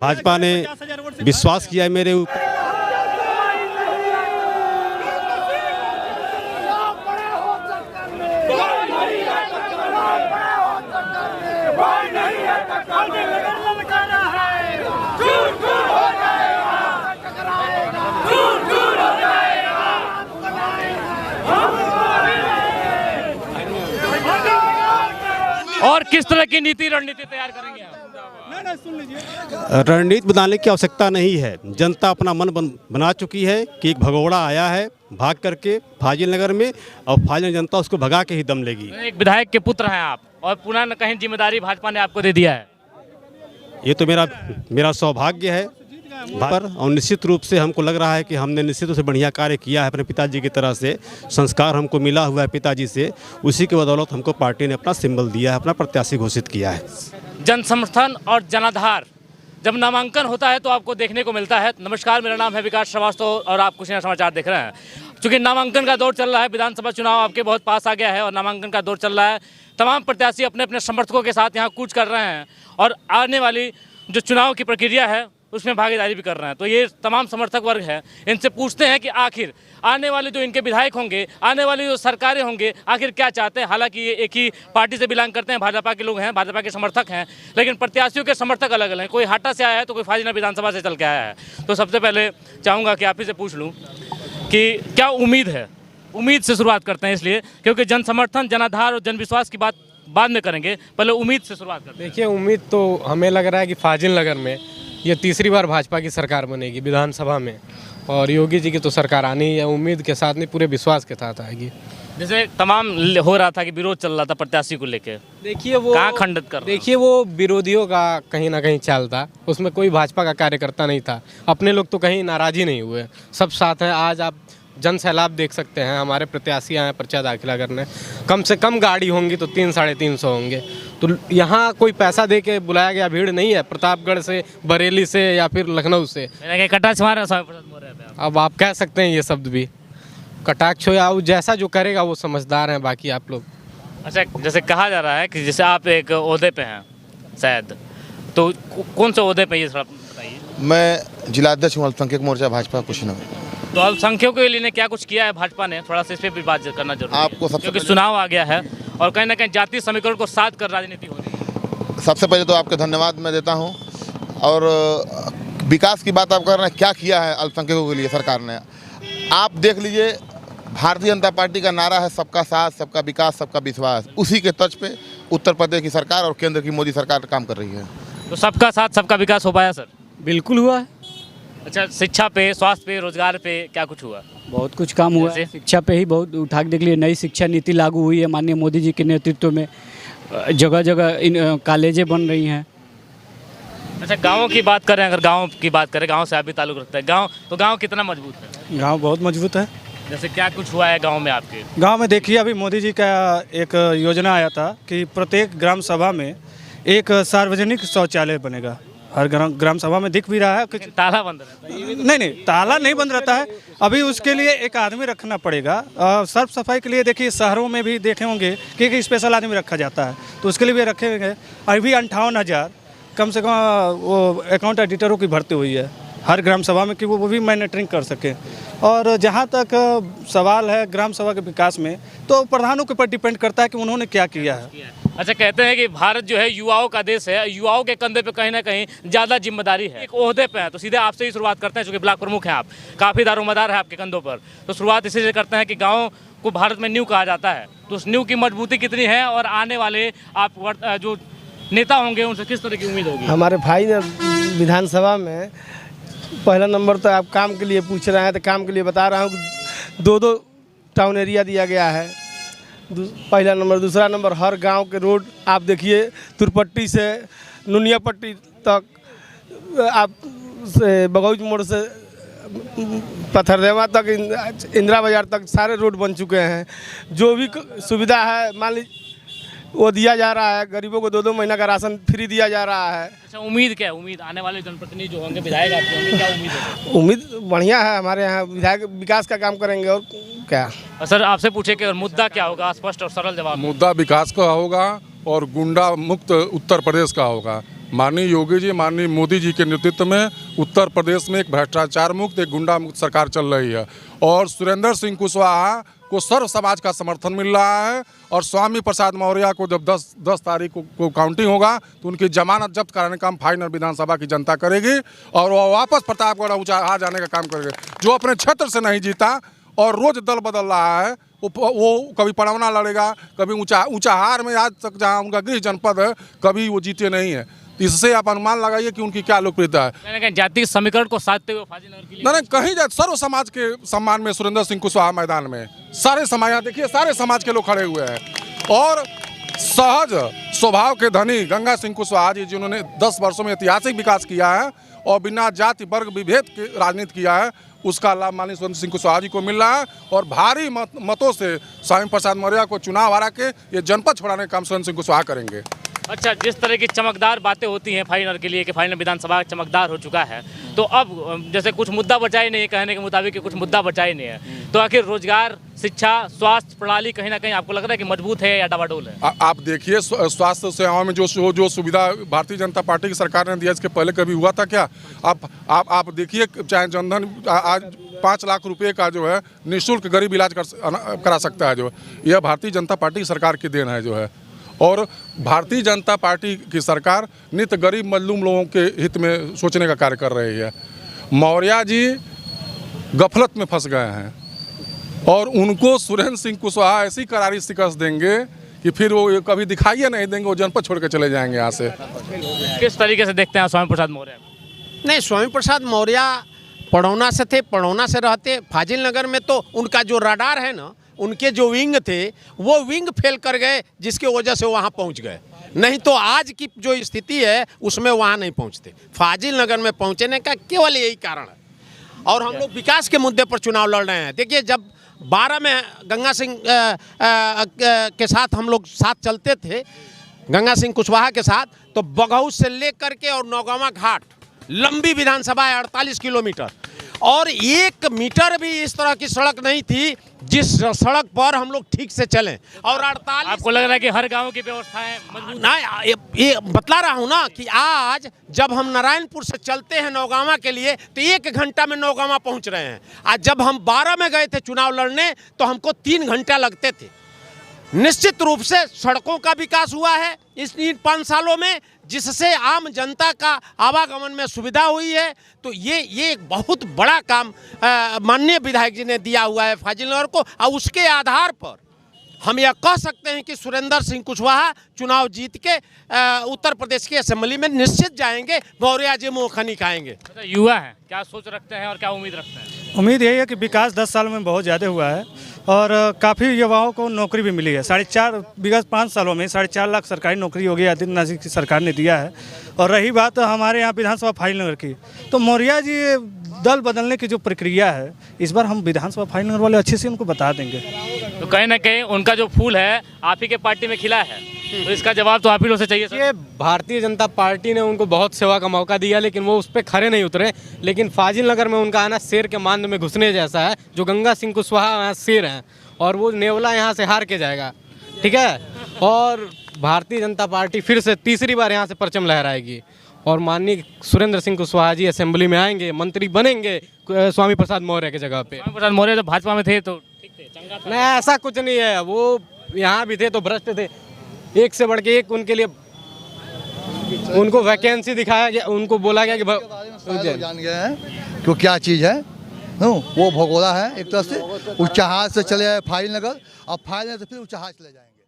भाजपा ने विश्वास किया है मेरे ऊपर। और किस तरह की नीति रणनीति तैयार करेंगे आप? रणनीति बनाने की आवश्यकता नहीं है। जनता अपना मन बना चुकी है कि एक भगोड़ा आया है भाग करके फाजिल नगर में, और फाजिल जनता उसको भगा के ही दम लेगी। एक विधायक के पुत्र हैं आप, और पुनः न कहीं जिम्मेदारी भाजपा ने आपको दे दिया है। ये तो मेरा सौभाग्य है पर, और निश्चित रूप से हमको लग रहा है कि हमने निश्चित रूप से बढ़िया कार्य किया है। अपने पिताजी की तरह से संस्कार हमको मिला हुआ है पिताजी से, उसी के बदौलत हमको पार्टी ने अपना सिंबल दिया है, अपना प्रत्याशी घोषित किया है। जन समर्थन और जनाधार जब नामांकन होता है तो आपको देखने को मिलता है। नमस्कार, मेरा नाम है विकास श्रीवास्तव और आप कुछ नया समाचार देख रहे हैं। चूँकि नामांकन का दौर चल रहा है, विधानसभा चुनाव आपके बहुत पास आ गया है और नामांकन का दौर चल रहा है। तमाम प्रत्याशी अपने अपने समर्थकों के साथ यहाँ कूच कर रहे हैं और आने वाली जो चुनाव की प्रक्रिया है उसमें भागीदारी भी कर रहे हैं। तो ये तमाम समर्थक वर्ग है, इनसे पूछते हैं कि आखिर आने वाले जो इनके विधायक होंगे, आने वाली जो सरकारें होंगे, आखिर क्या चाहते हैं। हालांकि ये एक ही पार्टी से बिलोंग करते हैं, भाजपा के लोग हैं, भाजपा के समर्थक हैं, लेकिन प्रत्याशियों के समर्थक अलग अलग हैं। कोई हाटा से आया है तो कोई फाजिल विधानसभा से चल के आया है। तो सबसे पहले चाहूँगा कि आप ही से पूछ लूँ कि क्या उम्मीद है। उम्मीद से शुरुआत करते हैं, इसलिए क्योंकि जन समर्थन, जनाधार और जनविश्वास की बात बाद में करेंगे, पहले उम्मीद से शुरुआत करते हैं। देखिए, उम्मीद तो हमें लग रहा है कि फाजिल नगर में ये तीसरी बार भाजपा की सरकार बनेगी विधानसभा में, और योगी जी की तो सरकार आनी है। उम्मीद के साथ नहीं, पूरे विश्वास के साथ आएगी। जैसे तमाम हो रहा था कि विरोध चल रहा था प्रत्याशी को लेके, देखिए वो कहाँ खंडित कर, देखिए वो विरोधियों का कहीं ना कहीं चाल था, उसमें कोई भाजपा का कार्यकर्ता नहीं था। अपने लोग तो कहीं नाराज ही नहीं हुए, सब साथ हैं। आज आप जन सैलाब देख सकते हैं, हमारे प्रत्याशी आए पर्चा दाखिला करने। कम से कम गाड़ी होंगी तो 300-350 होंगे। तो यहाँ कोई पैसा दे के बुलाया गया भीड़ नहीं है, प्रतापगढ़ से, बरेली से या फिर लखनऊ से। कटाक्ष मारा। अब आप कह सकते हैं ये शब्द भी, कटाक्ष हो या जैसा जो करेगा वो समझदार हैं, बाकी आप लोग। अच्छा, जैसे कहा जा रहा है कि जैसे आप एक ओहदे पे हैं शायद, तो कौन से ओहदे पे ये थोड़ा बताइए। मैं जिलाध्यक्ष हूँ अल्पसंख्यक मोर्चा भाजपा कुशीनगर। तो अल्पसंख्यकों के लिए क्या कुछ किया है भाजपा ने, थोड़ा सा इस पर भी बात करना जरूरी है। आपको सबसे क्योंकि चुनाव आ गया है और कहीं ना कहीं जातीय समीकरण को साथ कर राजनीति हो रही है। सबसे पहले तो आपके धन्यवाद मैं देता हूँ। और विकास की बात आप कर रहे हैं, क्या किया है अल्पसंख्यकों के लिए सरकार ने। आप देख लीजिए, भारतीय जनता पार्टी का नारा है सबका साथ, सबका विकास, सबका विश्वास। उसी के तर्ज पे उत्तर प्रदेश की सरकार और केंद्र की मोदी सरकार काम कर रही है। तो सबका साथ सबका विकास हो पाया सर? बिल्कुल हुआ है। अच्छा, शिक्षा पे, स्वास्थ्य पे, रोजगार पे क्या कुछ हुआ? बहुत कुछ काम हुआ है। शिक्षा पे ही बहुत उठा के देख लिए। नई शिक्षा नीति लागू हुई है माननीय मोदी जी के नेतृत्व में, जगह जगह इन कॉलेजें बन रही हैं। अच्छा, गाँव की बात करें, अगर गाँव की बात करें, गाँव से आप भी ताल्लुक रखते हैं, गाँव कितना मजबूत है? गाँव बहुत मजबूत है। जैसे क्या कुछ हुआ है गाँव में आपके? गाँव में देखिए, अभी मोदी जी का एक योजना आया था कि प्रत्येक ग्राम सभा में एक सार्वजनिक शौचालय बनेगा। हर ग्राम सभा में दिख भी रहा है। ताला बंद रहता है? नहीं, ताला नहीं बंद रहता है। अभी उसके लिए एक आदमी रखना पड़ेगा। साफ सफाई के लिए देखिए, शहरों में भी देखे होंगे कि एक स्पेशल आदमी रखा जाता है, तो उसके लिए भी रखे होंगे। अभी 58,000 कम से कम वो अकाउंट एडिटरों की भर्ती हुई है हर ग्राम सभा में, कि वो भी मॉनिटरिंग कर सकें। और जहाँ तक सवाल है ग्राम सभा के विकास में, तो प्रधानों के ऊपर डिपेंड करता है कि उन्होंने क्या किया है। अच्छा, कहते हैं कि भारत जो है युवाओं का देश है, युवाओं के कंधे पे कहीं ना कहीं ज़्यादा जिम्मेदारी है। एक ओहदे पे है, तो सीधे आपसे ही शुरुआत करते हैं, चूँकि ब्लॉक प्रमुख हैं आप, काफ़ी दारोमदार है आपके कंधों पर। तो शुरुआत इसी से करते हैं कि गाँव को भारत में न्यू कहा जाता है, तो उस न्यू की मजबूती कितनी है और आने वाले आप जो नेता होंगे उनसे किस तरह की उम्मीद होगी? हमारे भाई ने विधानसभा में पहला नंबर तो आप काम के लिए पूछ रहे हैं, तो काम के लिए बता रहा हूँ कि 2 टाउन एरिया दिया गया है, पहला नंबर। दूसरा नंबर, हर गांव के रोड आप देखिए, तुरपट्टी से नुनियापट्टी तक, आप से बगौज मोड़ से पत्थरदेवा तक, इंदिरा बाजार तक सारे रोड बन चुके हैं। जो भी सुविधा है मान लीजिए वो दिया जा रहा है। गरीबों को 2-2 महीना का राशन फ्री दिया जा रहा है। अच्छा, उम्मीद क्या है? उम्मीद आने वाले जनप्रतिनिधि जो होंगे, विधायक आपके होंगे, क्या उम्मीद है? उम्मीद बढ़िया है। हमारे यहाँ विधायक विकास का काम करेंगे और क्या। सर, आपसे पूछे कि मुद्दा क्या होगा, स्पष्ट और सरल जवाब। मुद्दा विकास का होगा और गुंडा मुक्त उत्तर प्रदेश का होगा। माननीय योगी जी, माननीय मोदी जी के नेतृत्व में उत्तर प्रदेश में एक भ्रष्टाचार मुक्त, एक गुंडा मुक्त सरकार चल रही है। और सुरेंद्र सिंह कुशवाहा को सर्व समाज का समर्थन मिल रहा है। और स्वामी प्रसाद मौर्य को जब 10 तारीख को काउंटिंग होगा तो उनकी जमानत जब्त कराने का काम फाइनल विधानसभा की जनता करेगी और वो वापस प्रतापगढ़ ऊँचा जाने का काम करेगी। जो अपने क्षेत्र से नहीं जीता और रोज दल बदल रहा है, वो कभी पड़वना लड़ेगा, कभी ऊंचाहार में आज तक जहां उनका गृह जनपद है कभी वो जीते नहीं है। इससे आप अनुमान लगाइए कि उनकी क्या लोकप्रियता है। जातीय समीकरण को साधते हुए फाजिलनगर के लिए नहीं कहीं जाए, सर्व समाज के सम्मान में सुरेंद्र सिंह कुशवाहा मैदान में सारे समाज, यहाँ देखिए सारे समाज के लोग खड़े हुए हैं। और सहज स्वभाव के धनी गंगा सिंह कुशवाहा जी, जिन्होंने 10 वर्षों में ऐतिहासिक विकास किया है और बिना जाति वर्ग विभेद के राजनीति किया है, उसका लाभ माननीय सुरेंद्र सिंह कुशवाहा जी को मिल रहा है। और भारी मतों से स्वामी प्रसाद मौर्य को चुनाव हरा के ये जनपद छोड़ाने का काम सुरेंद्र सिंह कुशवाहा करेंगे। अच्छा, जिस तरह की चमकदार बातें होती हैं फाइनल के लिए कि फाइनल विधानसभा चमकदार हो चुका है, तो अब जैसे कुछ मुद्दा बचा ही नहीं है, कहने के मुताबिक कि कुछ मुद्दा बचा ही नहीं है, तो आखिर रोजगार, शिक्षा, स्वास्थ्य प्रणाली कहीं ना कहीं आपको लग रहा है कि मजबूत है या डबाडोल है? आप देखिए स्वास्थ्य सेवाओं में जो सुविधा भारतीय जनता पार्टी की सरकार ने दिया, इसके पहले कभी हुआ था क्या? आप देखिए, चाहे जनधन आज 5 लाख रुपए का जो है निःशुल्क गरीब इलाज करा सकता है, जो यह भारतीय जनता पार्टी की सरकार की देन है जो है। और भारतीय जनता पार्टी की सरकार नित्य गरीब मजलूम लोगों के हित में सोचने का कार्य कर रही है। मौर्य जी गफलत में फंस गए हैं और उनको सुरेंद्र सिंह कुशवाहा ऐसी करारी शिकस्त देंगे कि फिर वो कभी दिखाइए नहीं देंगे, वो जनपद छोड़ के चले जाएंगे यहाँ से। किस तरीके से देखते हैं स्वामी प्रसाद मौर्य? नहीं, स्वामी प्रसाद मौर्य पड़ौना से थे, पड़ौना से रहते। फाजिलनगर में तो उनका जो रडार है ना, उनके जो विंग थे वो विंग फेल कर गए, जिसकी वजह से वहाँ पहुँच गए। नहीं तो आज की जो स्थिति है उसमें वहाँ नहीं पहुँचते। फाजिलनगर में पहुँचने का केवल यही कारण है। और हम लोग विकास के मुद्दे पर चुनाव लड़ रहे हैं। देखिए, जब 12 में गंगा सिंह के साथ हम लोग साथ चलते थे, गंगा सिंह कुशवाहा के साथ, तो बघऊ से लेकर के और नौगावा घाट लंबी विधानसभा है 48 किलोमीटर, और 1 मीटर भी इस तरह की सड़क नहीं थी जिस सड़क पर हम लोग ठीक से चलें। और 48, आपको लग रहा है कि हर गांव की व्यवस्थाएं मजबूत? नहीं, ये बतला रहा हूँ ना कि आज जब हम नारायणपुर से चलते हैं नौगावा के लिए तो 1 घंटा में नौगावा पहुँच रहे हैं। आज जब हम 12 में गए थे चुनाव लड़ने तो हमको 3 घंटा लगते थे। निश्चित रूप से सड़कों का विकास हुआ है इस 5 सालों में, जिससे आम जनता का आवागमन में सुविधा हुई है। तो ये एक बहुत बड़ा काम माननीय विधायक जी ने दिया हुआ है फाजिलनगर को। और उसके आधार पर हम यह कह सकते हैं कि सुरेंद्र सिंह कुशवाहा चुनाव जीत के उत्तर प्रदेश की असेंबली में निश्चित जाएंगे। मौर्य जी मुँह खनी खाएंगे। युवा हैं, क्या सोच रखते हैं और क्या उम्मीद रखते हैं? उम्मीद यही है कि विकास 10 साल में बहुत ज़्यादा हुआ है और काफ़ी युवाओं को नौकरी भी मिली है। 4.5 विगत 5 सालों में 4.5 लाख सरकारी नौकरी हो गई आदित्यनाथ की सरकार ने दिया है। और रही बात हमारे यहाँ विधानसभा फाजिलनगर की, तो मौर्य जी दल बदलने की जो प्रक्रिया है, इस बार हम विधानसभा फाजिलनगर वाले अच्छे से उनको बता देंगे। तो कहीं ना कहीं उनका जो फूल है आप ही के पार्टी में खिला है, तो इसका जवाब तो आप ही लोग से चाहिए सर। ये भारतीय जनता पार्टी ने उनको बहुत सेवा का मौका दिया, लेकिन वो उस पर खड़े नहीं उतरे। लेकिन फाजिलनगर में उनका आना शेर के मांद में घुसने जैसा है। जो गंगा सिंह कुशवाहा शेर हैं और वो नेवला यहाँ से हार के जाएगा, ठीक है। और भारतीय जनता पार्टी फिर से तीसरी बार यहाँ से परचम लहराएगी और माननीय सुरेंद्र सिंह कुशवाहा जी असेंबली में आएंगे, मंत्री बनेंगे स्वामी प्रसाद मौर्य की जगह पे। स्वामी प्रसाद मौर्य जब भाजपा में थे तो ठीक थे, चंगा था। नहीं, ऐसा कुछ नहीं है। वो यहाँ भी थे तो भ्रष्ट थे, एक से बढ़ के एक। उनके लिए उनको वैकेंसी दिखाया गया, उनको बोला गया कि जान गए हैं कि क्या चीज़ है। वो भगोड़ा है एक तरह से। उच्चाहार से चले आए फाजिलनगर, और फाजिलनगर से फिर उच्चाहार चले जाएंगे।